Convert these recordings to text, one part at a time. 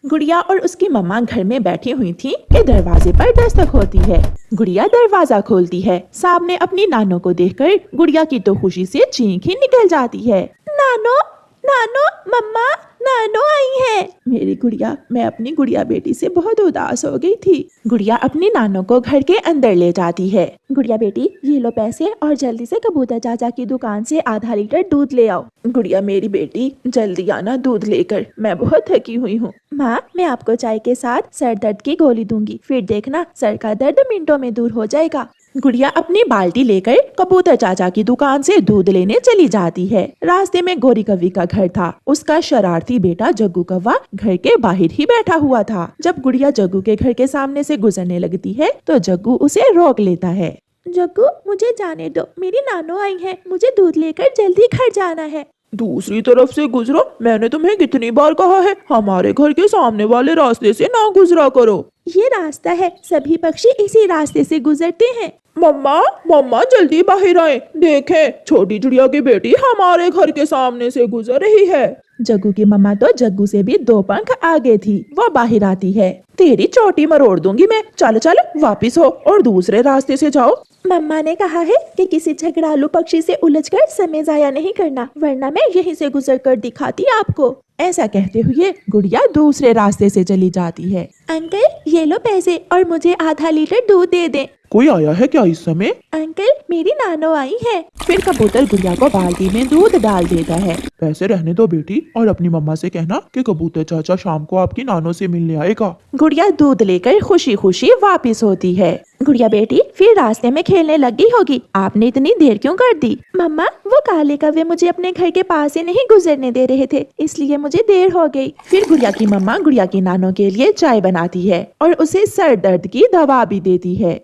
गुड़िया और उसकी मम्मा घर में बैठी हुई थी कि दरवाजे पर दस्तक होती है। गुड़िया दरवाजा खोलती है। सामने अपनी नानो को देखकर गुड़िया की तो खुशी से चीख ही निकल जाती है। नानो, नानो, मम्मा, नानो आई है। मेरी गुड़िया, मैं अपनी गुड़िया बेटी से बहुत उदास हो गई थी। गुड़िया अपनी नानो को घर के अंदर ले जाती है। गुड़िया बेटी, ये लो पैसे और जल्दी से कबूतर चाचा की दुकान से आधा लीटर दूध ले आओ। गुड़िया मेरी बेटी, जल्दी आना दूध लेकर, मैं बहुत थकी हुई हूँ। माँ, मैं आपको चाय के साथ सर दर्द की गोली दूंगी, फिर देखना सर का दर्द मिनटों में दूर हो जाएगा। गुड़िया अपनी बाल्टी लेकर कबूतर चाचा की दुकान से दूध लेने चली जाती है। रास्ते में गोरी कव्वी का घर था। उसका शरारती बेटा जग्गू कौवा घर के बाहर ही बैठा हुआ था। जब गुड़िया जग्गू के घर के सामने से गुजरने लगती है तो जग्गू उसे रोक लेता है। जग्गू, मुझे जाने दो, मेरी नानो आई है, मुझे दूध लेकर जल्दी घर जाना है। दूसरी तरफ से गुजरो, मैंने तुम्हें कितनी बार कहा है हमारे घर के सामने वाले रास्ते से ना गुजरा करो। ये रास्ता है, सभी पक्षी इसी रास्ते से गुजरते हैं। मम्मा, मम्मा जल्दी बाहर आए, देखें छोटी चिड़िया की बेटी हमारे घर के सामने से गुजर रही है। जग्गू की मम्मा तो जग्गू से भी 2 पंख आगे थी। वो बाहर आती है। तेरी चोटी मरोड़ दूंगी मैं, चलो चलो वापिस हो और दूसरे रास्ते से जाओ। मम्मा ने कहा है कि किसी झगड़ालू पक्षी से उलझकर समय जाया नहीं करना, वरना मैं यहीं से गुजर कर दिखाती आपको। ऐसा कहते हुए गुड़िया दूसरे रास्ते से चली जाती है। अंकल, ये लो पैसे और मुझे आधा लीटर दूध दे दें। कोई आया है क्या इस समय? अंकल, मेरी नानो आई है। फिर कबूतर गुड़िया को बाल्टी में दूध डाल देता है। पैसे रहने दो बेटी, और अपनी मम्मा से कहना कि कबूतर चाचा शाम को आपकी नानो से मिलने आएगा। गुड़िया दूध लेकर खुशी खुशी वापिस होती है। गुड़िया बेटी, फिर रास्ते में खेलने लगी होगी, आपने इतनी देर क्यों कर दी? मम्मा, वो काले कौवे मुझे अपने घर के पास से नहीं गुजरने दे रहे थे, इसलिए मुझे देर हो गई। फिर गुड़िया की मम्मा गुड़िया की नानो के लिए चाय बनाती है और उसे सर दर्द की दवा भी देती है।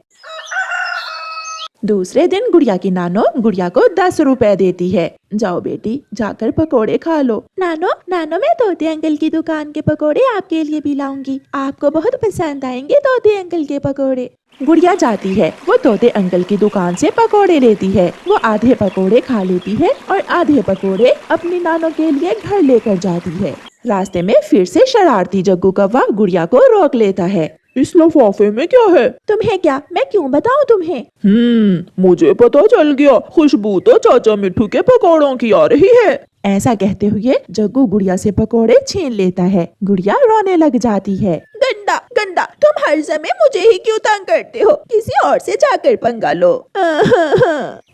दूसरे दिन गुड़िया की नानो गुड़िया को 10 रुपए देती है। जाओ बेटी, जाकर पकोड़े खा लो। नानो, नानो, मैं तोते अंकल की दुकान के पकोड़े आपके लिए भी लाऊंगी, आपको बहुत पसंद आएंगे तोते अंकल के पकोड़े। गुड़िया जाती है। वो तोते अंकल की दुकान से पकोड़े लेती है। वो आधे पकोड़े खा लेती है और आधे पकोड़े अपनी नानो के लिए घर लेकर जाती है। रास्ते में फिर से शरारती जग्गू कौवा गुड़िया को रोक लेता है। इस लिफाफे में क्या है? तुम्हें क्या, मैं क्यों बताऊं तुम्हें? मुझे पता चल गया, खुशबू तो चाचा मिठू के पकौड़ों की आ रही है। ऐसा कहते हुए जग्गू गुड़िया से पकोड़े छीन लेता है। गुड़िया रोने लग जाती है। गंदा, गंदा, तुम हर समय मुझे ही क्यों तंग करते हो? किसी और से जाकर पंगा लो।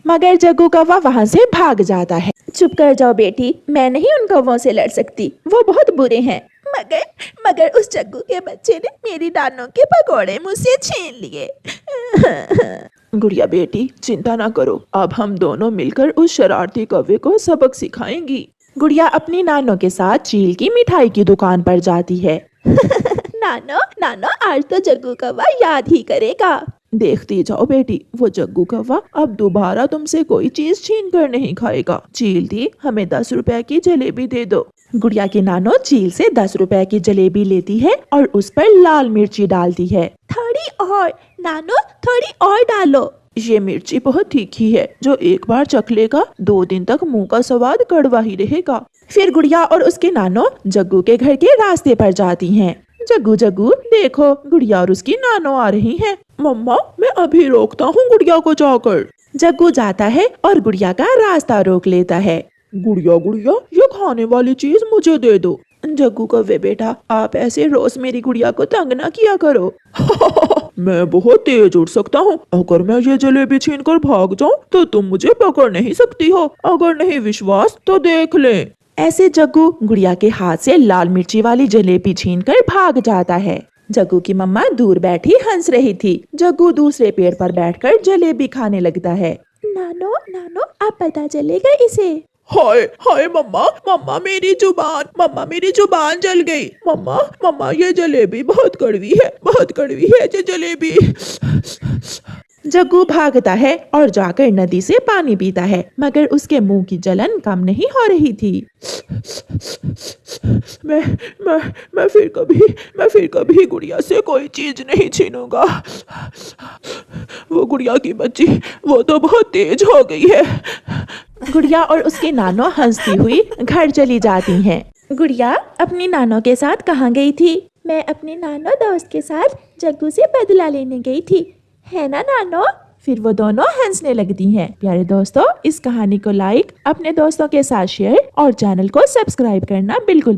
मगर जग्गू कौवा वहाँ से भाग जाता है। चुप कर जाओ बेटी, मैं नहीं उन कौवों से लड़ सकती, वो बहुत बुरे हैं। मगर उस जग्गू के बच्चे ने मेरी नानो के पकोड़े मुझसे छीन लिए। गुड़िया बेटी, चिंता ना करो, अब हम दोनों मिलकर उस शरारती कौवे को सबक सिखाएंगी। गुड़िया अपनी नानो के साथ चील की मिठाई की दुकान पर जाती है। नानो, नानो, आज तो जग्गू कौवा याद ही करेगा। देखती जाओ बेटी, वो जग्गू कौवा अब दोबारा तुमसे कोई चीज छीन कर नहीं खाएगा। चील दी, हमें 10 रुपए की जलेबी दे दो। गुड़िया की नानो चील से 10 रुपए की जलेबी लेती है और उस पर लाल मिर्ची डालती है। थोड़ी और नानो, थोड़ी और डालो। ये मिर्ची बहुत तीखी है, जो एक बार चख लेगा 2 दिन तक मुंह का स्वाद कड़वा ही रहेगा। फिर गुड़िया और उसके नानो जग्गू के घर के रास्ते पर जाती हैं। जग्गू, जग्गू देखो, गुड़िया और उसकी नानो आ रही हैं। मम्मा, मैं अभी रोकता हूँ गुड़िया को जाकर। जग्गू जाता है और गुड़िया का रास्ता रोक लेता है। गुड़िया, गुड़िया, ये खाने वाली चीज मुझे दे दो। जग्गू कौवे बेटा, आप ऐसे रोज मेरी गुड़िया को तंग ना किया करो। मैं बहुत तेज उड़ सकता हूँ, अगर मैं ये जलेबी छीन कर भाग जाऊँ तो तुम मुझे पकड़ नहीं सकती हो। अगर नहीं विश्वास तो देख ले। ऐसे जग्गू गुड़िया के हाथ से लाल मिर्ची वाली जलेबी छीनकर भाग जाता है। जग्गू की मम्मा दूर बैठी हंस रही थी। जग्गू दूसरे पेड़ पर बैठकर जलेबी खाने लगता है। नानो, नानो, अब पता चलेगा इसे। हाय हाय मम्मा, मम्मा मेरी जुबान जल गई। मम्मा, मम्मा ये जलेबी बहुत कड़वी है, बहुत कड़वी है ये जलेबी। जग्गू भागता है और जाकर नदी से पानी पीता है, मगर उसके मुंह की जलन कम नहीं हो रही थी। मैं फिर कभी गुड़िया से कोई चीज नहीं छीनूंगा। वो गुड़िया की बच्ची, वो तो बहुत तेज हो गई है। गुड़िया और उसके नानो हंसती हुई घर चली जाती हैं। गुड़िया अपनी नानो के साथ कहाँ गई थी? मैं अपनी नानो दोस्त के साथ जग्गू से बदला लेने गई थी, है ना नानो? फिर वो दोनों हंसने लगती हैं। प्यारे दोस्तों, इस कहानी को लाइक, अपने दोस्तों के साथ शेयर और चैनल को सब्सक्राइब करना बिल्कुल